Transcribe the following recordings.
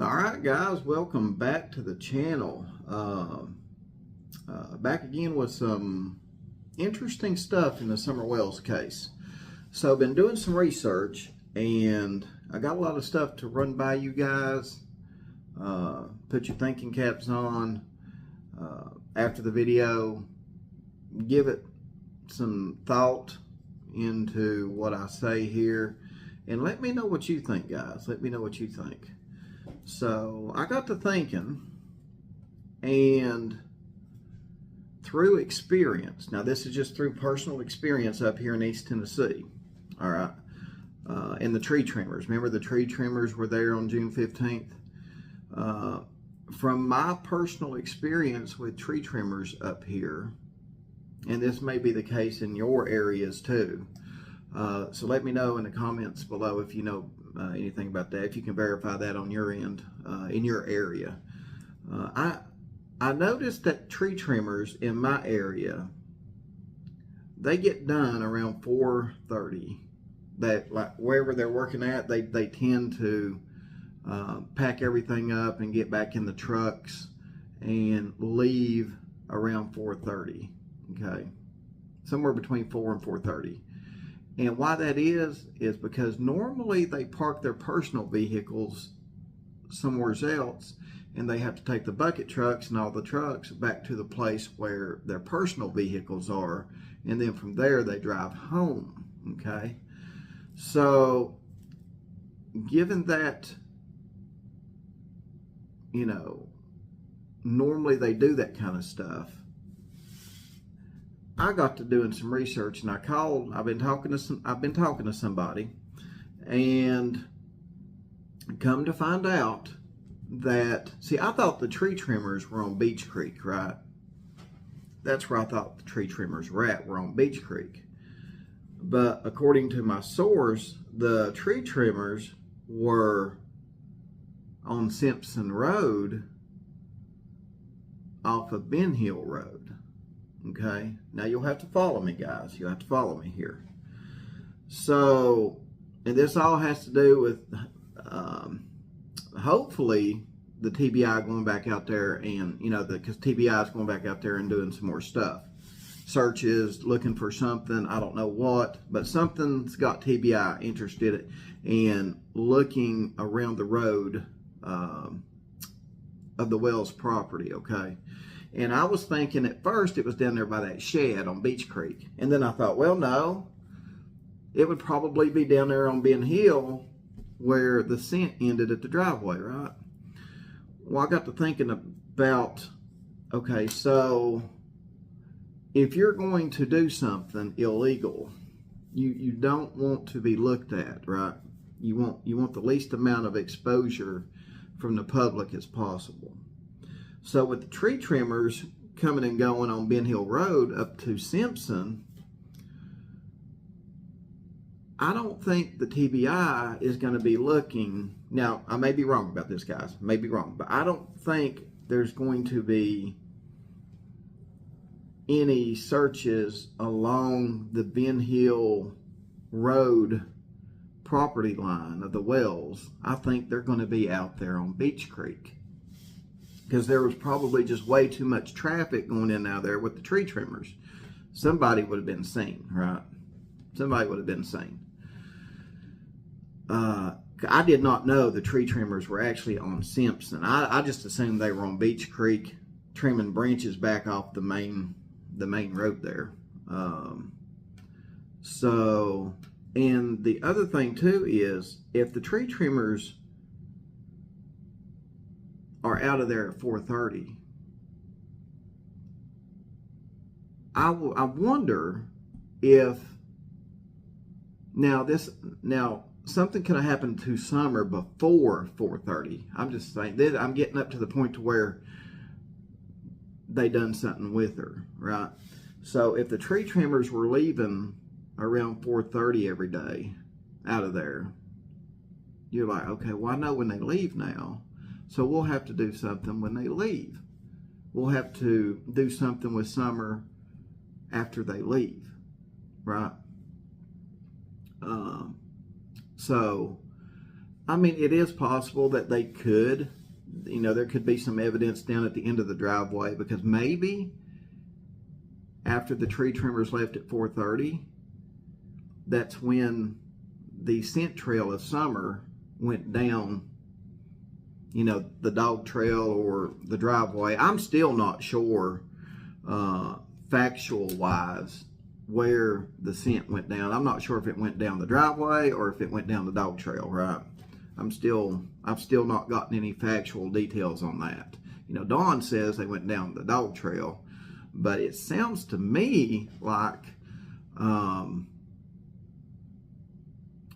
All right, guys, welcome back to the channel. Back again with some interesting stuff in the Summer Wells case. So I've been doing some research and I got a lot of stuff to run by you guys. Put your thinking caps on after the video. Give it some thought into what I say here and let me know what you think, guys. Let me know what you think. So I got to thinking, and through experience, now this is just through personal experience up here in East Tennessee, all right, and the tree trimmers. Remember the tree trimmers were there on June 15th? From my personal experience with tree trimmers up here, and this may be the case in your areas too, so let me know in the comments below if you know anything about that, if you can verify that on your end, in your area. I noticed that tree trimmers in my area, they get done around 4:30. That, like, wherever they're working at, they tend to pack everything up and get back in the trucks and leave around 4:30. Okay, somewhere between 4 and 4:30. And why that is because normally they park their personal vehicles somewhere else and they have to take the bucket trucks and all the trucks back to the place where their personal vehicles are. And then from there they drive home, okay? So given that, you know, normally they do that kind of stuff, I got to doing some research and I've been talking to somebody, and come to find out that, see, I thought the tree trimmers were on Beach Creek, right? That's where I thought the tree trimmers were on Beach Creek. But according to my source, the tree trimmers were on Simpson Road off of Ben Hill Road. Okay, now you'll have to follow me, guys. You'll have to follow me here. So, and this all has to do with hopefully the TBI going back out there, and you know, because TBI is going back out there and doing some more stuff, searches, looking for something, I don't know what, but something's got TBI interested in looking around the road of the Wells property. Okay. And I was thinking at first it was down there by that shed on Beach Creek. And then I thought, well, no, it would probably be down there on Ben Hill where the scent ended at the driveway, right? Well, I got to thinking about, okay, so if you're going to do something illegal, you don't want to be looked at, right? You want the least amount of exposure from the public as possible. So with the tree trimmers coming and going on Ben Hill Road up to Simpson, I don't think the TBI is going to be looking. Now, I may be wrong about this, guys. I may be wrong, but I don't think there's going to be any searches along the Ben Hill Road property line of the Wells. I think they're going to be out there on Beach Creek, because there was probably just way too much traffic going in and out there with the tree trimmers. Somebody would have been seen, right? Somebody would have been seen. I did not know the tree trimmers were actually on Simpson. I just assumed they were on Beach Creek, trimming branches back off the main road there. So, and the other thing too is, if the tree trimmers are out of there at 4:30, I wonder if now something could have happened to Summer before 4:30. I'm just saying, I'm getting up to the point to where they done something with her, right? So if the tree trimmers were leaving around 4:30 every day out of there, you're like, okay, well, I know when they leave now. So we'll have to do something when they leave. We'll have to do something with Summer after they leave, right? So I mean, it is possible that they could, there could be some evidence down at the end of the driveway, because maybe after the tree trimmers left at 4:30, that's when the scent trail of Summer went down, the dog trail or the driveway. I'm still not sure, factual wise, where the scent went down. I'm not sure if it went down the driveway or if it went down the dog trail, right? I've still not gotten any factual details on that. Dawn says they went down the dog trail, but it sounds to me like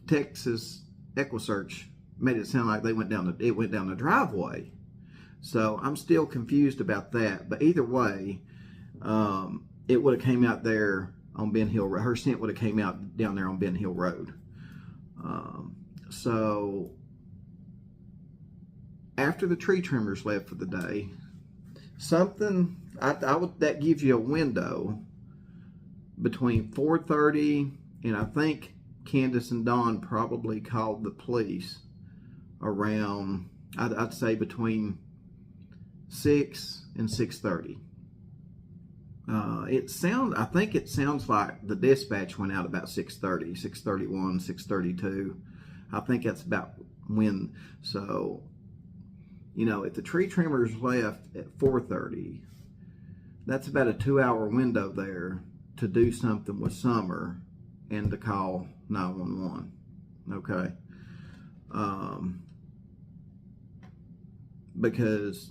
Texas EquiSearch made it sound like it went down the driveway. So I'm still confused about that. But either way, it would have came out there on Ben Hill. Her scent would have came out down there on Ben Hill Road. So after the tree trimmers left for the day, that gives you a window between 4:30 and I think Candace and Dawn probably called the police around, I'd say between 6 and 6:30. I think it sounds like the dispatch went out about 6:30, 6:31, 6:32. I think that's about when. So, if the tree trimmers left at 4:30, that's about a 2-hour window there to do something with Summer and to call 911. Okay. Because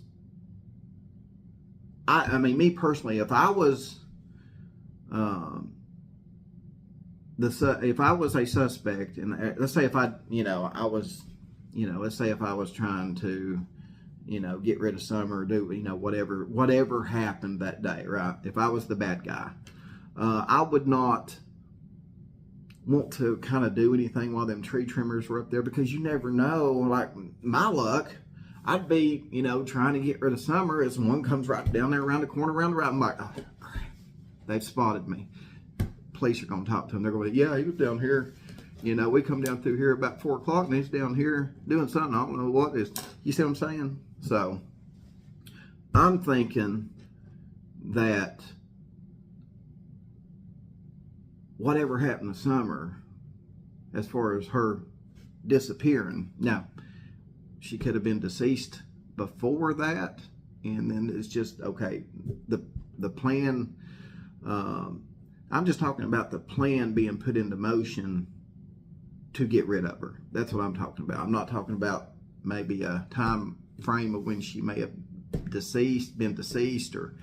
I mean, me personally, if I was if I was a suspect, and let's say if let's say if I was trying to, get rid of Summer, do whatever happened that day, right? If I was the bad guy, I would not want to kind of do anything while them tree trimmers were up there, because you never know. Like my luck, I'd be, trying to get rid of Summer as one comes right down there around the corner, around the right. I'm like, oh, they've spotted me. Police are going to talk to him. They're going, yeah, he was down here. We come down through here about 4 o'clock and he's down here doing something. I don't know what is. You see what I'm saying? So I'm thinking that whatever happened to Summer, as far as her disappearing, now, she could have been deceased before that, and then it's just, okay, the plan, I'm just talking about the plan being put into motion to get rid of her. That's what I'm talking about. I'm not talking about maybe a time frame of when she may have been deceased or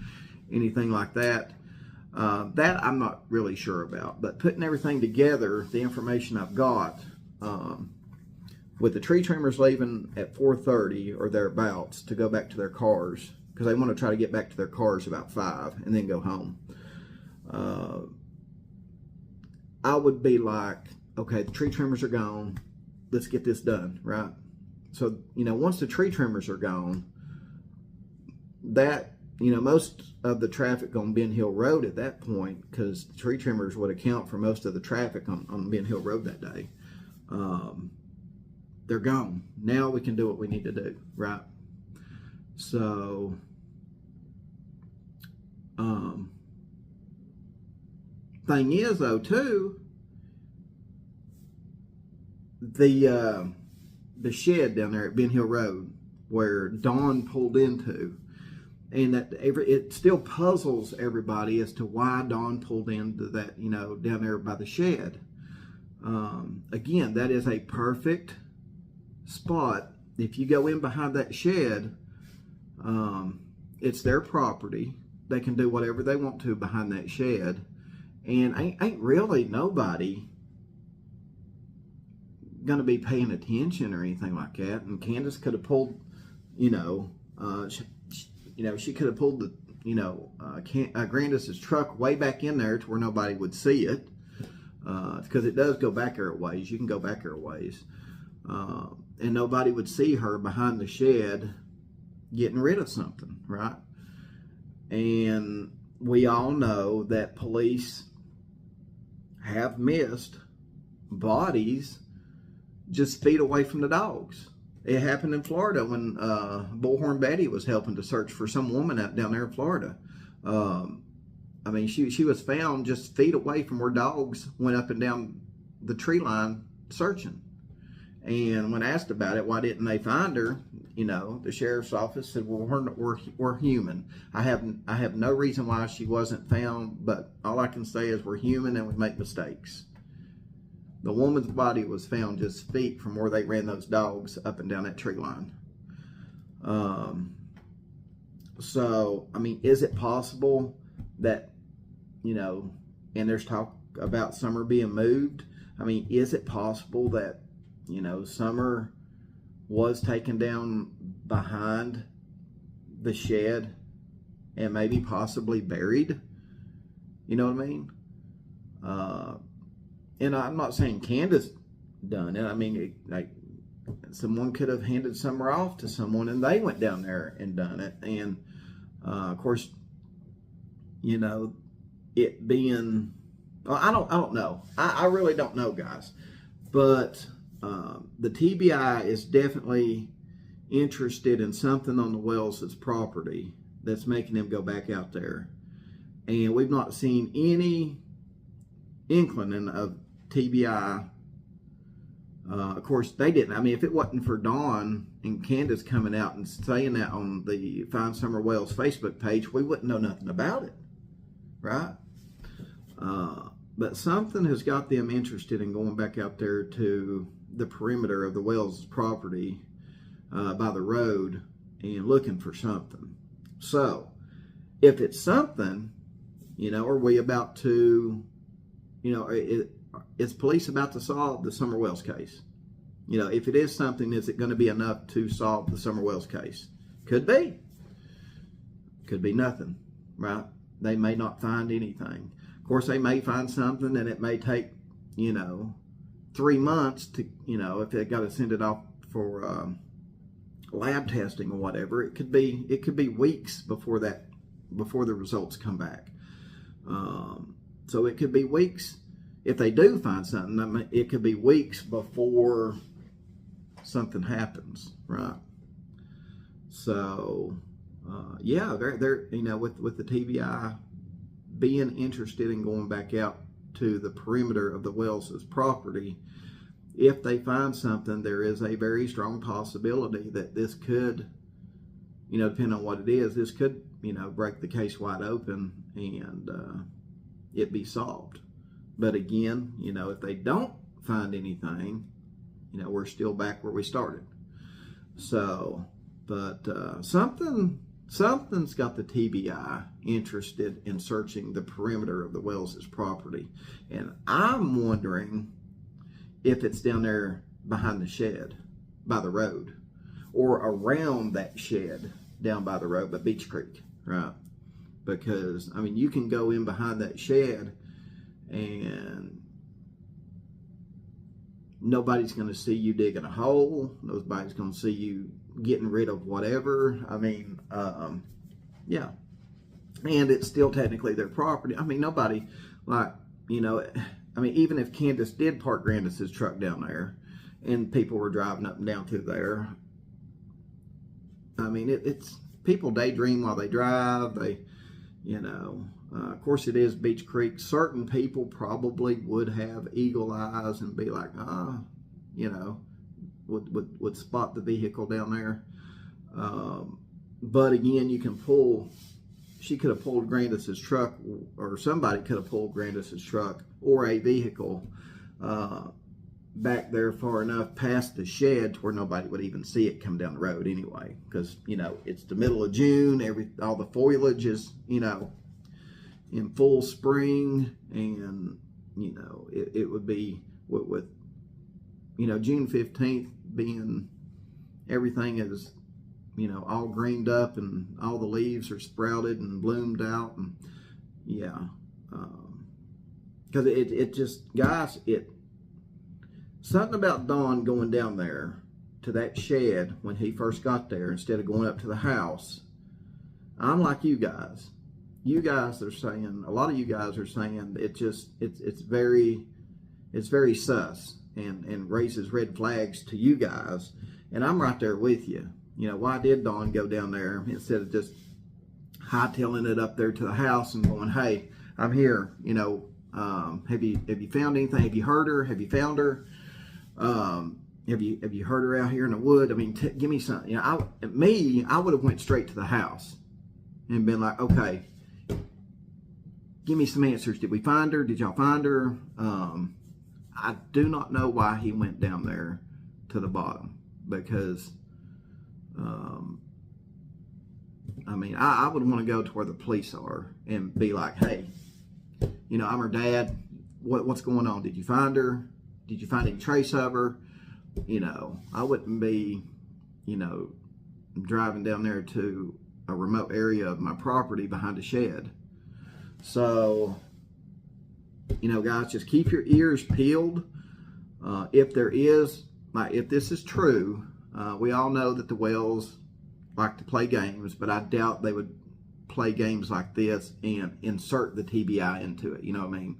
anything like that. That I'm not really sure about. But putting everything together, the information I've got, with the tree trimmers leaving at 4:30 or thereabouts to go back to their cars, because they want to try to get back to their cars about 5 and then go home. I would be like, okay, the tree trimmers are gone. Let's get this done, right? So, once the tree trimmers are gone, that, most of the traffic on Ben Hill Road at that point, because the tree trimmers would account for most of the traffic on Ben Hill Road that day, they're gone. Now we can do what we need to do, right? So, thing is though too, the shed down there at Ben Hill Road where Dawn pulled into, and that it still puzzles everybody as to why Dawn pulled into that, down there by the shed. Again, that is a perfect spot. If you go in behind that shed, it's their property. They can do whatever they want to behind that shed, and ain't really nobody gonna be paying attention or anything like that. And Candace could have pulled, she could have pulled the, Grandis's truck way back in there to where nobody would see it, because it does go back there a ways. You can go back there a ways. And nobody would see her behind the shed getting rid of something, right? And we all know that police have missed bodies just feet away from the dogs. It happened in Florida when Bullhorn Betty was helping to search for some woman out down there in Florida. I mean, she was found just feet away from where dogs went up and down the tree line searching. And when asked about it, why didn't they find her? You know, the sheriff's office said, well, we're human. I have no reason why she wasn't found, but all I can say is we're human and we make mistakes. The woman's body was found just feet from where they ran those dogs up and down that tree line. So, I mean, is it possible that, you know, and there's talk about Summer being moved? I mean, is it possible that, you know, Summer was taken down behind the shed and maybe possibly buried? You know what I mean? And I'm not saying Candace done it. I mean, like, someone could have handed Summer off to someone and they went down there and done it. And of course, you know, it being, well, I don't know. I really don't know, guys. But the TBI is definitely interested in something on the Wells' property that's making them go back out there. And we've not seen any inkling of TBI. Of course, they didn't. I mean, if it wasn't for Dawn and Candace coming out and saying that on the Find Summer Wells Facebook page, we wouldn't know nothing about it, right? But something has got them interested in going back out there to the perimeter of the Wells property by the road and looking for something. So, if it's something, you know, are we about to, you know, is police about to solve the Summer Wells case? You know, if it is something, is it going to be enough to solve the Summer Wells case? Could be. Could be nothing, right? They may not find anything. Of course, they may find something, and it may take, you know, 3 months to, you know, if they got to send it off for lab testing or whatever. It could be weeks before the results come back. So it could be weeks. If they do find something, I mean, it could be weeks before something happens, right? So, yeah, they're you know, with the TBI being interested in going back out to the perimeter of the Wells' property, if they find something, there is a very strong possibility that this could, you know, depending on what it is, this could, you know, break the case wide open and it be solved. But again, you know, if they don't find anything, you know, we're still back where we started. So, but something's got the TBI interested in searching the perimeter of the Wells' property. And I'm wondering if it's down there behind the shed by the road or around that shed down by the road by Beach Creek, right? Because, I mean, you can go in behind that shed and nobody's going to see you digging a hole. Nobody's going to see you getting rid of whatever. I mean, yeah. And it's still technically their property. I mean, nobody, like, you know, I mean, even if Candace did park Grandis's truck down there and people were driving up and down through there, I mean, it's people daydream while they drive. They, you know, of course it is Beach Creek. Certain people probably would have eagle eyes and be like, you know, would spot the vehicle down there. But again, you can pull, she could have pulled Grandis's truck, or somebody could have pulled Grandis's truck or a vehicle back there far enough past the shed to where nobody would even see it come down the road anyway. Because, you know, it's the middle of June, all the foliage is, you know, in full spring, and, you know, it would be with, you know, June 15th being, everything is, you know, all greened up and all the leaves are sprouted and bloomed out, and yeah, because it just, guys, something about Don going down there to that shed when he first got there instead of going up to the house. I'm like you guys. You guys are saying, a lot of you guys are saying it's very sus. and raises red flags to you guys, and I'm right there with you. You know, why did Dawn go down there instead of just hightailing it up there to the house and going, hey, I'm here, you know, have you found anything? Have you heard her? Have you found her? Have you heard her out here in the wood? I mean, give me something. You know, I would have went straight to the house and been like, okay, give me some answers. Did we find her? Did y'all find her? I do not know why he went down there to the bottom, because, I mean, I would want to go to where the police are and be like, hey, you know, I'm her dad. What's going on? Did you find her? Did you find any trace of her? You know, I wouldn't be, you know, driving down there to a remote area of my property behind a shed. So, you know, guys, just keep your ears peeled. If there is, like, if this is true, we all know that the Wells like to play games, but I doubt they would play games like this and insert the TBI into it. You know what I mean?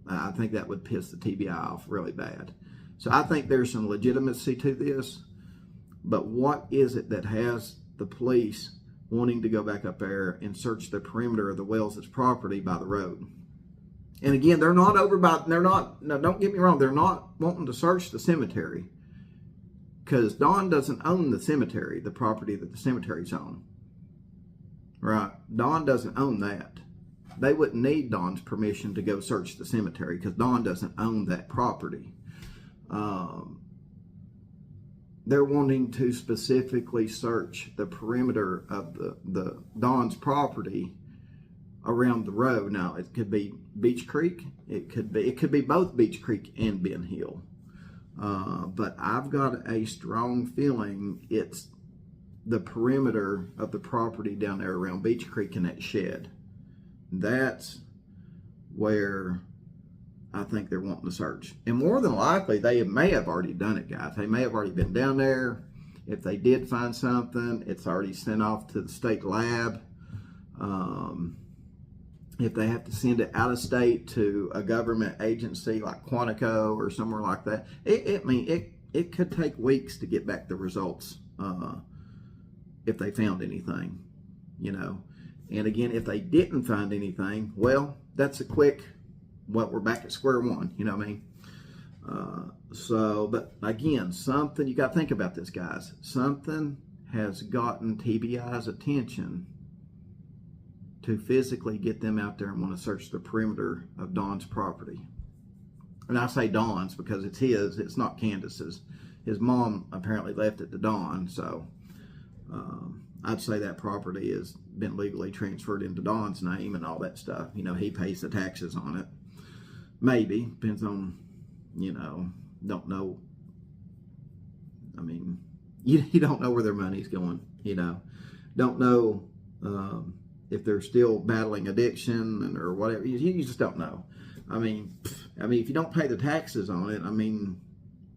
I think that would piss the TBI off really bad. So I think there's some legitimacy to this, but what is it that has the police wanting to go back up there and search the perimeter of the Wells' property by the road? And again, they're not over by, no, don't get me wrong, they're not wanting to search the cemetery, because Dawn doesn't own the cemetery, the property that the cemetery's on. Right? Dawn doesn't own that. They wouldn't need Dawn's permission to go search the cemetery, because Dawn doesn't own that property. They're wanting to specifically search the perimeter of the Dawn's property around the road. Now, it could be Beach Creek. It could be both Beach Creek and Ben Hill. But I've got a strong feeling it's the perimeter of the property down there around Beach Creek in that shed. That's where I think they're wanting to search. And more than likely, they may have already done it, guys. They may have already been down there. If they did find something, it's already sent off to the state lab. If they have to send it out of state to a government agency like Quantico or somewhere like that, it could take weeks to get back the results if they found anything, you know. And again, if they didn't find anything, well, that's a quick, well, we're back at square one, you know what I mean? But again, something, you got to think about this, guys. Something has gotten TBI's attention to physically get them out there and want to search the perimeter of Dawn's property. And I say Dawn's because it's his, it's not Candace's. His mom apparently left it to Dawn, so I'd say that property has been legally transferred into Dawn's name and all that stuff. You know, he pays the taxes on it. Maybe, depends on, you know, don't know. I mean, you don't know where their money's going, you know. Don't know if they're still battling addiction or whatever. You just don't know. I mean, if you don't pay the taxes on it, I mean,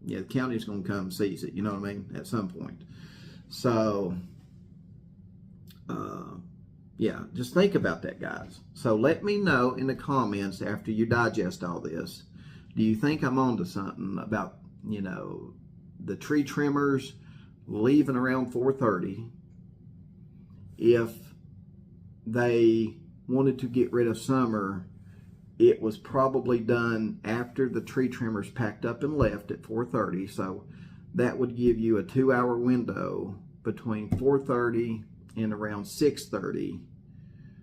yeah, the county's going to come seize it, you know what I mean, at some point. So, yeah, just think about that, guys. So let me know in the comments after you digest all this. Do you think I'm onto something about, you know, the tree trimmers leaving around 4:30? If they wanted to get rid of Summer, it was probably done after the tree trimmers packed up and left at 4:30. So that would give you a 2-hour window between 4:30 and around 6:30,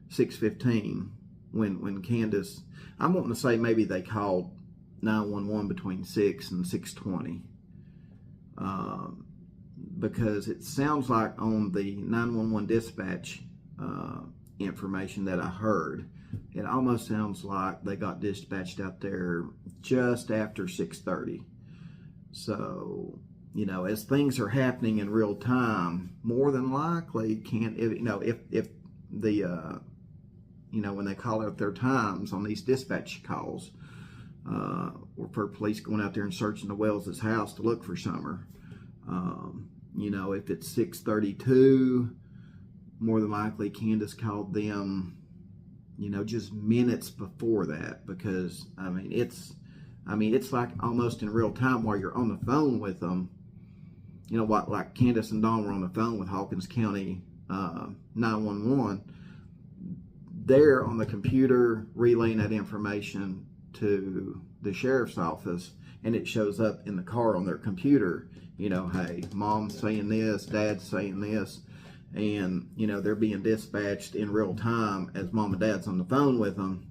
6:15, when Candace, I'm wanting to say maybe they called 911 between 6 and 6:20. Because it sounds like on the 911 dispatch information that I heard, it almost sounds like they got dispatched out there just after 6:30. So, you know, as things are happening in real time, more than likely if the you know, when they call out their times on these dispatch calls, or for police going out there and searching the Wells' house to look for Summer, you know, if it's 6:32, more than likely Candace called them, you know, just minutes before that, because I mean, I mean, it's like almost in real time while you're on the phone with them. You know what, like Candace and Dawn were on the phone with Hawkins County 911. They're on the computer relaying that information to the sheriff's office, and it shows up in the car on their computer. You know, hey, mom's saying this, dad's saying this, and, you know, they're being dispatched in real time as mom and dad's on the phone with them.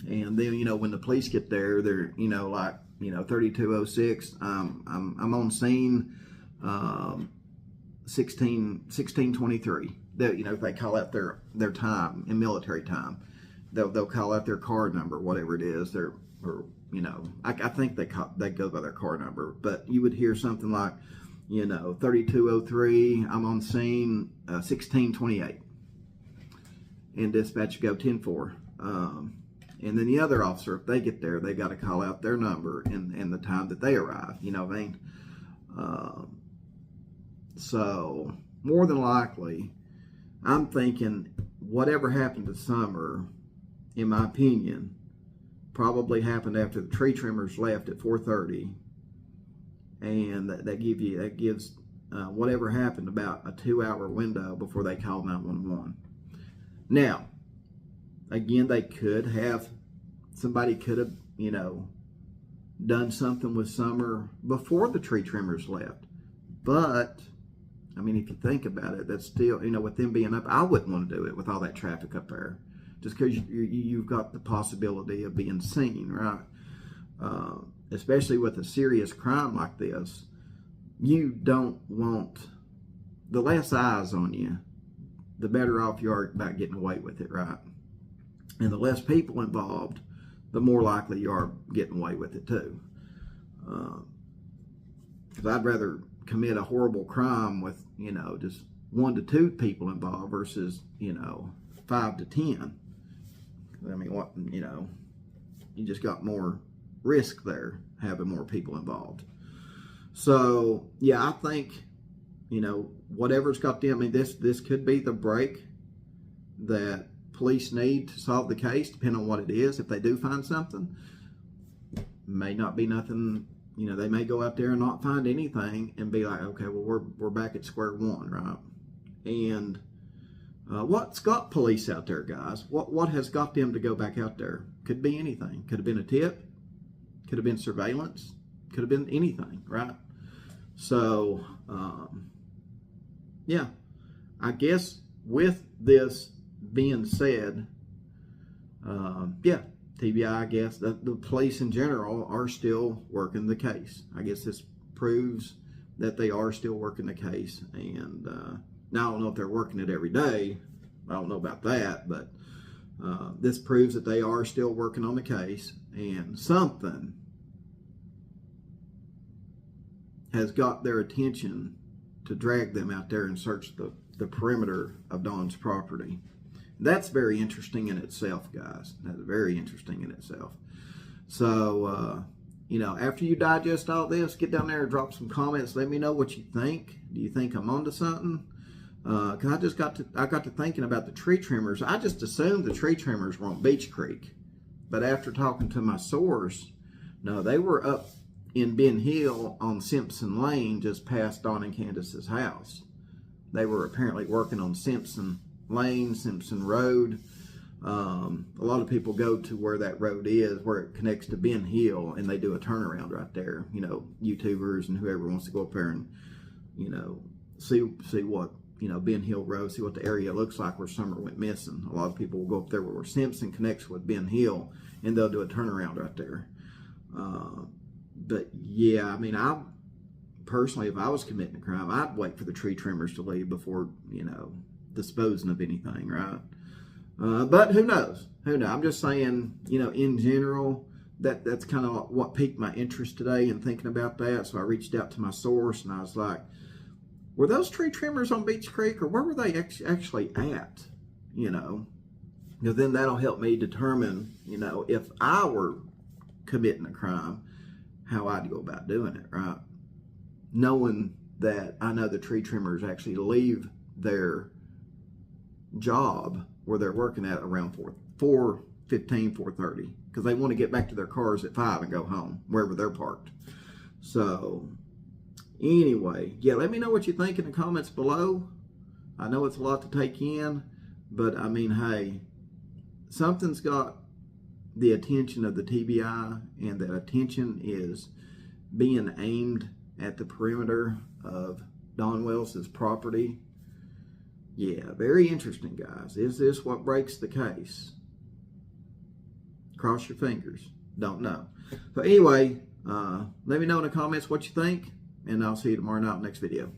And then, you know, when the police get there, they're, you know, like, you know, 3206, I'm on scene, 1623. That, you know, if they call out their time in military time, they'll call out their card number, whatever it is. Or you know, I think they go by their card number, but you would hear something like, you know, 3203, I'm on scene, 1628, and dispatch go 10-4. And then the other officer, if they get there, they got to call out their number and the time that they arrive. You know what I mean? So more than likely, I'm thinking whatever happened to Summer, in my opinion, probably happened after the tree trimmers left at 4:30, and that gives whatever happened about a 2-hour window before they called 911. Now, again, somebody could have, you know, done something with Summer before the tree trimmers left. But, I mean, if you think about it, that's still, you know, with them being up, I wouldn't want to do it with all that traffic up there. Just because you've got the possibility of being seen, right? Especially with a serious crime like this, you don't want, the less eyes on you, the better off you are about getting away with it, right? And the less people involved, the more likely you are getting away with it too. Because I'd rather commit a horrible crime with, you know, just 1 to 2 people involved versus, you know, 5 to 10. I mean, what, you know, you just got more risk there having more people involved. So yeah, I think, you know, whatever's got them, I mean, this could be the break that police need to solve the case, depending on what it is. If they do find something, may not be nothing, you know, they may go out there and not find anything and be like, okay, well, we're back at square one, right? And what's got police out there, guys? What has got them to go back out there? Could be anything. Could have been a tip. Could have been surveillance. Could have been anything, right? So, yeah, I guess with this being said, yeah, TBI, I guess the police in general are still working the case. I guess this proves that they are still working the case. And now I don't know if they're working it every day. I don't know about that, but this proves that they are still working on the case, and something has got their attention to drag them out there and search the perimeter of Dawn's property. That's very interesting in itself, guys. That's very interesting in itself. So, you know, after you digest all this, get down there and drop some comments. Let me know what you think. Do you think I'm onto something? Because I got to thinking about the tree trimmers. I just assumed the tree trimmers were on Beach Creek, but after talking to my source, no, they were up in Ben Hill on Simpson Lane, just past Dawn and Candace's house. They were apparently working on Simpson Lane, Simpson Road. A lot of people go to where that road is, where it connects to Ben Hill, and they do a turnaround right there. You know, YouTubers and whoever wants to go up there and, you know, see what, you know, Ben Hill Road, see what the area looks like where Summer went missing. A lot of people will go up there where Simpson connects with Ben Hill, and they'll do a turnaround right there. But yeah, I mean, I personally, if I was committing a crime, I'd wait for the tree trimmers to leave before, you know, disposing of anything, right? But who knows? Who knows? I'm just saying, you know, in general, that's kind of what piqued my interest today in thinking about that. So I reached out to my source, and I was like, were those tree trimmers on Beach Creek, or where were they actually at? You know, because then that'll help me determine, you know, if I were committing a crime, how I'd go about doing it, right? Knowing that I know the tree trimmers actually leave their job where they're working at around 4 4:15, 4:30, because they want to get back to their cars at 5 and go home, wherever they're parked. So, anyway, yeah, let me know what you think in the comments below. I know it's a lot to take in, but I mean, hey, something's got the attention of the TBI, and that attention is being aimed at the perimeter of Don Wells's property. Yeah, very interesting, guys. Is this what breaks the case? Cross your fingers. Don't know. So anyway, let me know in the comments what you think, and I'll see you tomorrow night next video.